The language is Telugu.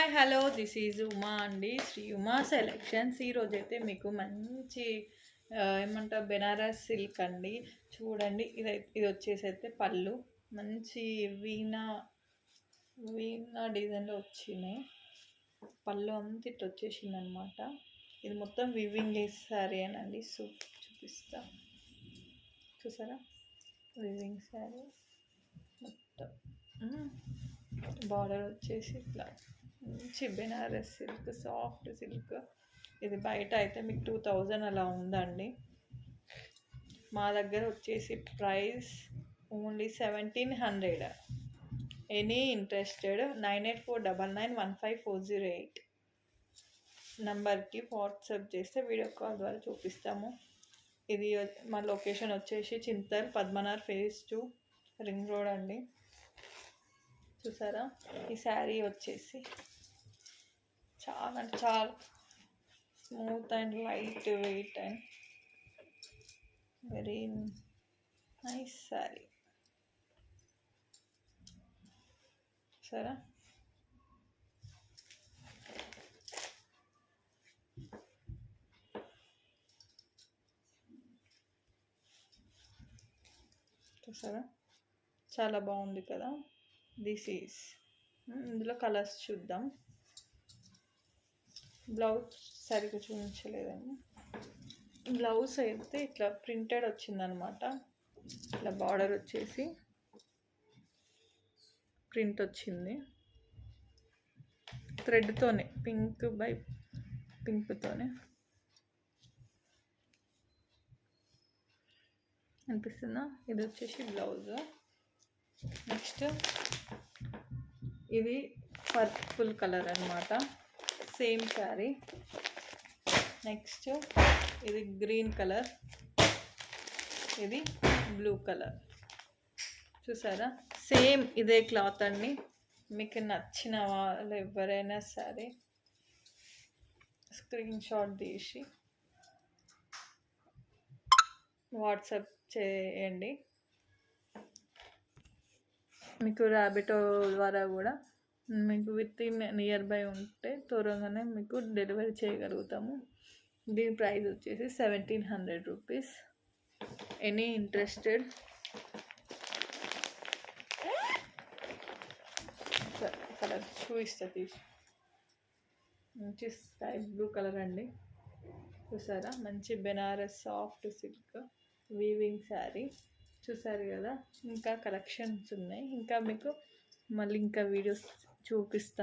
Hi hello this is Uma అండి, శ్రీ ఉమా సెలెక్షన్స్. ఈరోజైతే మీకు మంచి ఏమంటారు బెనారస్ సిల్క్ అండి. చూడండి, ఇది వచ్చేసి అయితే పళ్ళు మంచి వీణా వీణా డిజైన్లో వచ్చినాయి. పళ్ళు అంతా ఇట్లా వచ్చేసింది అనమాట. ఇది మొత్తం వివింగ్ శారీ అనండి. చూపిస్తా, చూసారా? వివింగ్ శారీ మొత్తం బార్డర్ వచ్చేసి ఇట్లా మంచి బెనారస్ సిల్క్, సాఫ్ట్ సిల్క్. ఇది బయట అయితే మీకు 2000 అలా ఉందండి. మా దగ్గర వచ్చేసి ప్రైస్ ఓన్లీ 1700. ఎనీ ఇంట్రెస్టెడ్ 9849915408 నెంబర్కి వాట్సాప్ చేస్తే వీడియో కాల్ ద్వారా చూపిస్తాము. ఇది మా లొకేషన్ వచ్చేసి చింతల్ పద్మనార్ ఫేజ్ 2 రింగ్ రోడ్ అండి. చూసారా? ఈ శారీ వచ్చేసి చాలా అంటే చాలా smooth and light weight and very nice sari. చూసారా? చూసారా? చాలా బాగుంది కదా. దిస్ ఈజ్ ఇందులో కలర్స్ చూద్దాం. బ్లౌజ్ సరిగ్గా చూపించలేదండి. బ్లౌజ్ అయితే ఇట్లా ప్రింటెడ్ వచ్చిందనమాట. ఇట్లా బార్డర్ వచ్చేసి ప్రింట్ వచ్చింది థ్రెడ్తోనే, పింక్ బై పింక్తోనే అనిపిస్తుందా? ఇది వచ్చేసి బ్లౌజ్. నెక్స్ట్ ఇది పర్పుల్ కలర్ అనమాట, సేమ్ శారీ. నెక్స్ట్ ఇది గ్రీన్ కలర్, ఇది బ్లూ కలర్. చూసారా? సేమ్ ఇదే క్లాత్ అండి. మీకు నచ్చిన వాళ్ళు ఎవరైనా సరే స్క్రీన్ షాట్ తీసి వాట్సాప్ చేయండి. మీకు ర్యాబిటో ద్వారా కూడా మీకు విత్ ఇన్ నియర్ బై ఉంటే త్వరగానే మీకు డెలివరీ చేయగలుగుతాము. దీని ప్రైస్ వచ్చేసి 1700 రూపీస్. ఎనీ ఇంట్రెస్టెడ్ కలర్ చూపిస్తా తీసి. మంచి స్కై బ్లూ కలర్ అండి. చూసారా? మంచి Banaras soft silk weaving sari. చూసారు కదా? ఇంకా కలెక్షన్స్ ఉన్నాయి. ఇంకా మీకు మళ్ళీ ఇంకా వీడియోస్ చూపిస్తాను.